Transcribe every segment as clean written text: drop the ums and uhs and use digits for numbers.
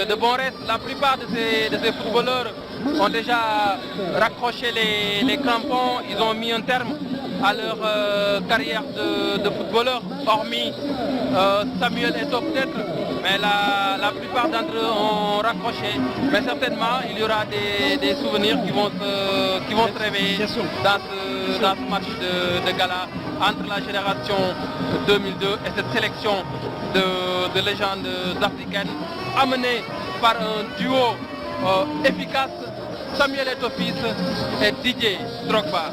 de bons restes. La plupart de ces footballeurs ont déjà raccroché les crampons, ils ont mis un terme à leur carrière de footballeur, hormis Samuel Eto'o peut-être, mais la plupart d'entre eux ont raccroché. Mais certainement, il y aura des souvenirs qui vont se réveiller dans ce match de gala entre la génération 2002 et cette sélection de légendes africaines amenée par un duo efficace, Samuel Eto'o fils et Didier Drogba.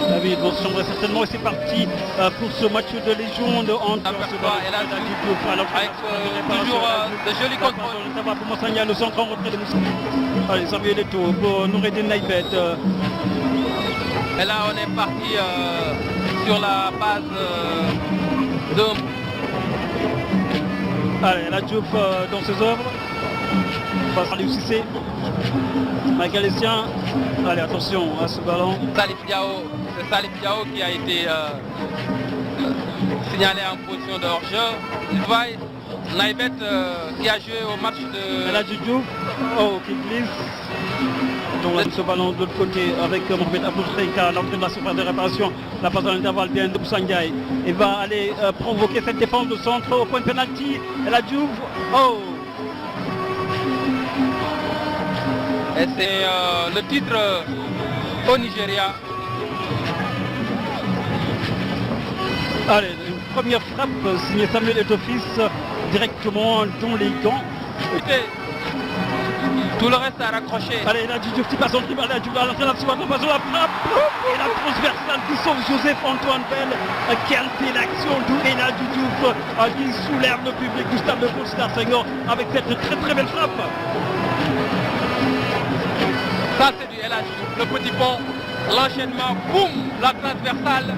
David, bon, certainement, et c'est parti pour ce match de légende entre avec toujours de jolis contrôles. Ça va pour Moussania, le centre en retrait de Moussania. Allez, Samuel Eto'o pour Noureddine Naïbet. Et là, on est parti sur la base de... Allez, la Diouf dans ses œuvres. Passe à Cissé. Michael Essien. Allez, attention à ce ballon. Salif Diao, c'est Salif Diao qui a été signalé en position de hors-jeu. Naïbet qui a joué au match de... Et la Diouf, qui glisse. Donc là, ce ballon de l'autre côté avec Mohamed Aboutrika à l'entrée de la surface de réparation. La passe dans l'intervalle bien de Boussangaï. Il va aller provoquer cette défense de centre au point de pénalty. Et la Diouf, Et c'est le titre au Nigeria. Allez, une première frappe signée Samuel Eto'o fils directement dans les gants. Tout le reste a raccroché. Allez, là, Diouf qui passe en dribble, allez, Diouf à l'entrée de la surface, la frappe et la transversale qui sauve Joseph-Antoine Bell. Quelle belle action d'Ourena Diouf qui soulève le public du stade de Paul-Sédar Senghor avec cette très très belle frappe. Ça c'est du LH, le petit pont, l'enchaînement, boum, la transversale.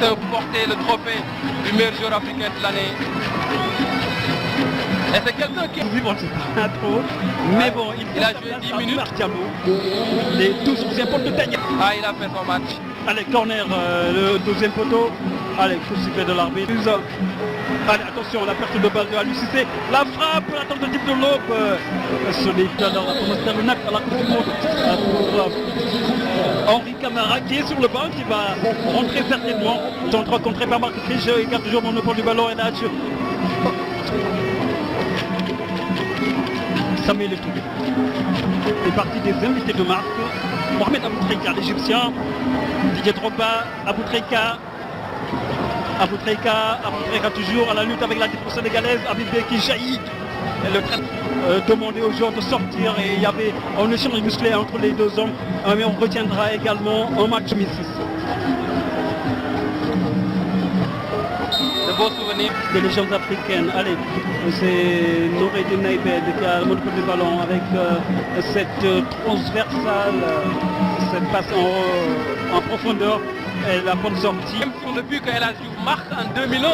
C'est porter le trophée du meilleur joueur africain de l'année. Et c'est quelqu'un qui... Bon, c'est pas trop, mais bon, il a joué 10 minutes. Les 12 11e poteaux de Tania. Ah, il a fait son match. Allez, corner, le 12e poteau. Allez, coup sifflet de l'arbitre. Allez, attention, la perte de balle de Aliou Cissé. La frappe, la tentative de l'aube. Solide dans la promotion de NAC à la Coupe du Monde. Pour Henri Camara qui est sur le banc, qui va rentrer certainement. Tentera contré par Marc Triche, il garde toujours le monopole du ballon. Et là, Samuel Eto'o. C'est parti des invités de marque. Mohamed Aboutrika, l'Égyptien. Didier Drogba, Aboutrika toujours à la lutte avec la défense sénégalaise. Abibé qui jaillit. Le demandait aux joueurs de sortir et il y avait un échange musclé entre les deux hommes. Mais on retiendra également un match 2006. De beaux souvenirs. Des légendes africaines. Allez, c'est Noureddine Naïbet qui a le monopole du ballon avec cette transversale, cette passe en profondeur et la bonne sortie. Même sur le but que El Hadji Diouf marque en 2001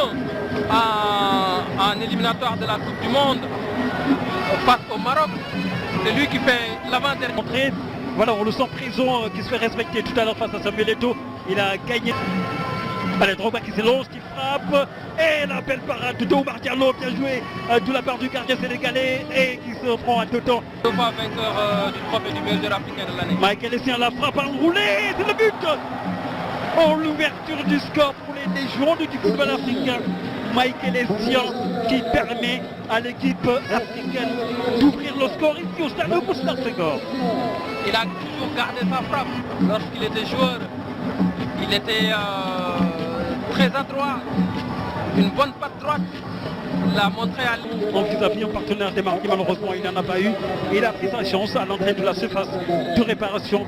en éliminatoire de la Coupe du Monde face au Maroc, c'est lui qui fait l'avant-dernier. Voilà, on le sent présent, qui se fait respecter tout à l'heure face à Samuel Eto'o. Il a gagné. Allez, Drogba qui s'élance, qui frappe. Et la belle parade de Oumar Diallo, bien joué de la part du gardien sénégalais et qui se prend à deux temps. Deux fois vainqueur du trophée du meilleur joueur africain de l'année. Michael Essien la frappe enroulée, c'est le but. Oh, l'ouverture du score pour les légendes du football africain. Michael Essien qui permet à l'équipe africaine d'ouvrir le score ici au stade de Paul-Sédar Senghor. Il a toujours gardé sa frappe lorsqu'il était joueur. Il était très adroit, une bonne patte droite. L'a montré à lui. Donc ils avaient un partenaire démarqué, malheureusement il n'en a pas eu. Il a pris sa chance à l'entrée de la surface de réparation.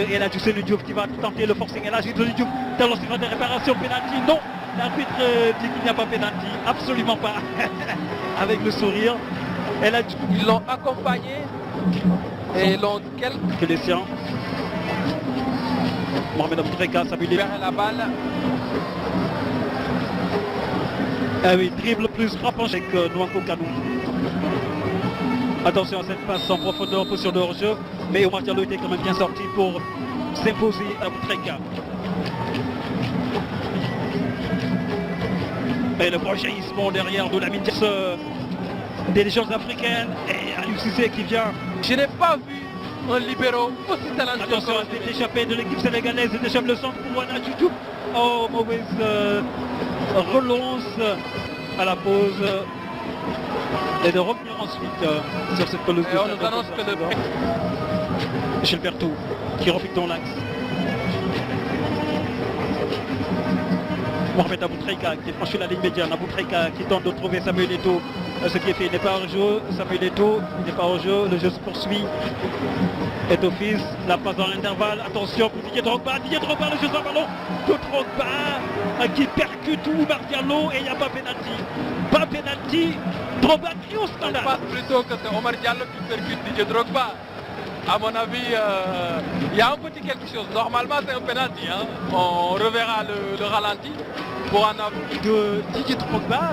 Et là tu sais le Diouf qui va tenter le forcing. Et là le Diouf dans la surface de réparation, pénalty. Non, l'arbitre dit qu'il n'y a pas pénalty, absolument pas. Avec le sourire. Et là, ils l'ont accompagné et l'ont que les siens. Mohamed Aboutrika s'appuie la balle. Ah oui, dribble plus frappant avec Nwanko Kanou. Attention à cette passe en profondeur, position de hors-jeu. Mais Oumar Diallo était quand même bien sorti pour s'imposer à Aboutrika. Et le gros jaillissement derrière de Lamine Diatta des légendes africaines. Et Aliou Cissé qui vient. Je n'ai pas vu un libéro aussi talentueux. Attention à cet échappé de l'équipe sénégalaise. Il échappe le centre pour Wana Djoudjouf. Oh, mauvaise relance à la pause. Et de revenir ensuite sur cette pelouse. Et on nous annonce que le Gilberto qui repique dans l'axe. Mohamed Aboutreika qui franchit la ligne médiane. Aboutreika qui tente de trouver Samuel Eto'o. Ce qui est fait, il n'est pas hors jeu. Samuel Eto'o n'est pas hors jeu. Le jeu se poursuit. Eto'o fils, la passe dans l'intervalle. Attention pour Didier Drogba. Didier Drogba, le jeu sans ballon de Drogba qui percute Oumar Diallo et il n'y a pas pénalty. Pas pénalty. Drogba qui au Je scandale. pense plutôt que c'est Omar Diallo qui percute Didier Drogba. À mon avis, il y a un petit quelque chose. Normalement, c'est un penalty. Hein. On reverra le ralenti pour en avoir. De Didier Drogba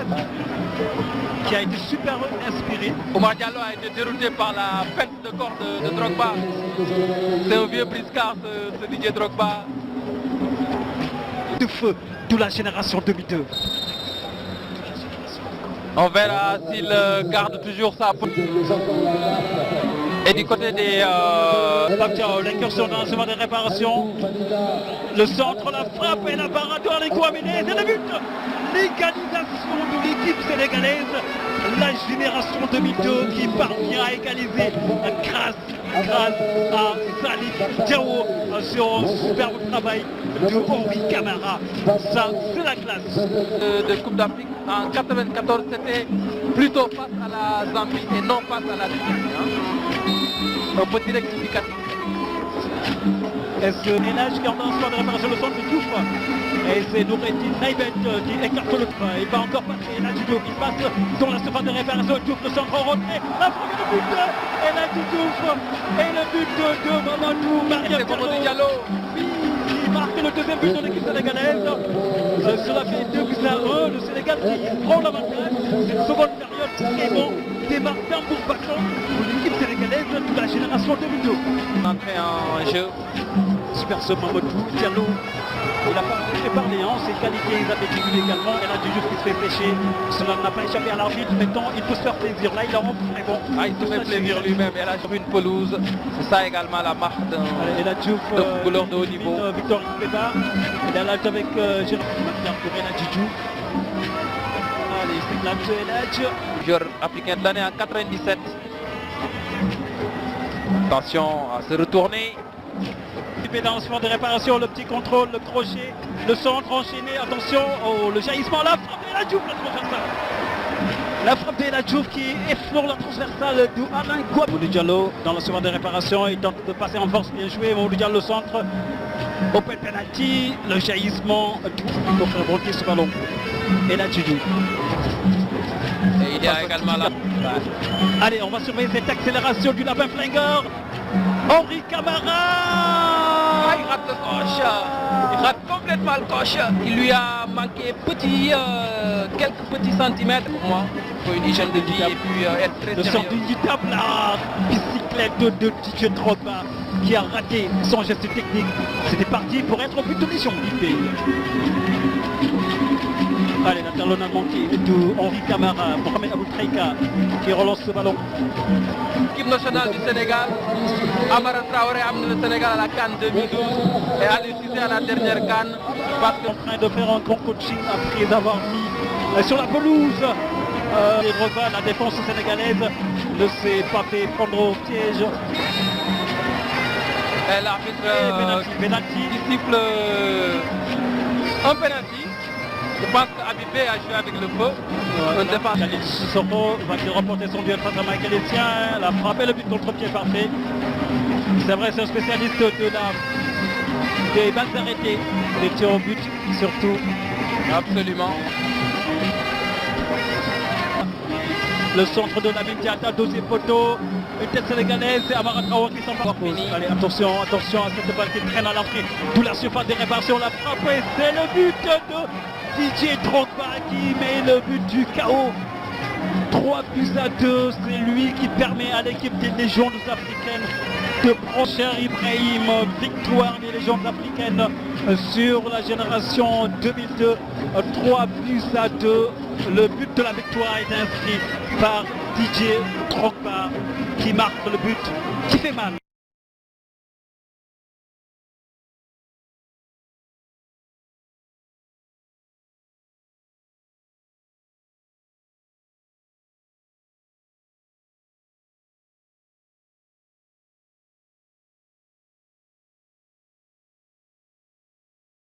qui a été super inspiré. Omar Diallo a été dérouté par la perte de corps de Drogba. C'est un vieux briscard, ce Didier Drogba. De feu de la génération 2002. On verra s'il garde toujours sa... Et du côté des... L'incursion dans le chemin de réparation. Le centre, la frappe et la parade de Rico Aménez. C'est le but. L'égalisation de l'équipe sénégalaise. La génération 2002 qui parvient à égaliser grâce à Salif Diao sur un superbe travail de Henri Camara. Ça, c'est la classe. De Coupe d'Afrique en 1994, c'était plutôt face à la Zambie et non face à la Tunisie. Hein. Un petit rectificatif. Est-ce que Ménage qui est en train de réparation le centre de Diouf. Et c'est Noureddin Naïbet qui écarte le point. Il va encore passer. Et là, Diouf qui passe dans la surface de réparation. Diouf le centre en retrait. La frappe de but. Et là, Diouf. Et le but de Mamadou Maria Diallo. Qui marque le deuxième but de l'équipe sénégalaise. Cela fait 2-1. Le Sénégal qui prend l'avantage. Cette seconde période vraiment démarre tambour battant pour l'équipe sénégalaise de la génération 2002. Entrée en jeu. Super ce Mamadou Diallo. Il n'a pas fait parler, ses qualités athlétiques également. Et là, Diouf qui se fait pêcher. Cela n'a pas échappé à l'arbitre. Maintenant, il peut se faire plaisir. Là, il en rentre très bon. Il se fait plaisir lui-même. Et là, sur une pelouse, c'est ça également la marque d'un footballeur de haut niveau. Victor Ipeba. Il est là avec Jérôme Martin pour Ela Diouf. Allez, c'est là, joueur africain de l'année en 97. Attention à se retourner. Dans le chemin de réparation, le petit contrôle, le crochet, le centre enchaîné, attention, le jaillissement, la frappe de la Diouf, la transversale. La frappe de la Diouf qui effleure la transversale de Alain Guapo. Mamadou Diallo dans le chemin de réparation, il tente de passer en force, bien joué, Mamadou Diallo le centre. Open penalty, le jaillissement, pour faire rebondir ce ballon. Et là, Diouf. Et il y a également là. Allez, on va surveiller cette accélération du lapin flingueur. Henri Camara. Il rate le coche. Il rate complètement le coche. Il lui a manqué quelques petits centimètres pour moi. Il faut une hygiène de vie et puis être très sérieux. Le sort du table, la bicyclette de Didier Drogba qui a raté son geste technique. C'était parti pour être au but de mission. Allez, l'international manqué de Henri Camara, Mohamed Aboutreika qui relance ce ballon. L'équipe nationale du Sénégal, Amara Traoré a amené le Sénégal à la CAN 2012 et Aliou Cissé à la dernière CAN. Parce qu'on est en train de faire un grand coaching après avoir mis sur la pelouse. Les Drogba, la défense sénégalaise ne s'est pas fait prendre au piège. Et l'arbitre qui siffle un penalty. Je pense qu'Abibé a joué avec le feu. Un défenseur. Soro va-t-il remporter son duel face à Michael Essien. La frappe et le but contre-pied parfait. C'est vrai, c'est un spécialiste des balles arrêtées, des tirs au but surtout. Absolument. Le centre de Lamine Diatta, deuxième poteau. Une tête sénégalaise, c'est Amara Traoré qui s'en passe. Allez, attention à cette balle qui traîne à l'entrée. D'où la surface des réparations, la frappe et c'est le but de Didier Drogba qui met le but du chaos. 3-2, c'est lui qui permet à l'équipe des légendes africaines de prochain Ibrahim. Victoire des légendes africaines sur la génération 2002. 3-2. Le but de la victoire est inscrit par Didier Drogba qui marque le but qui fait mal.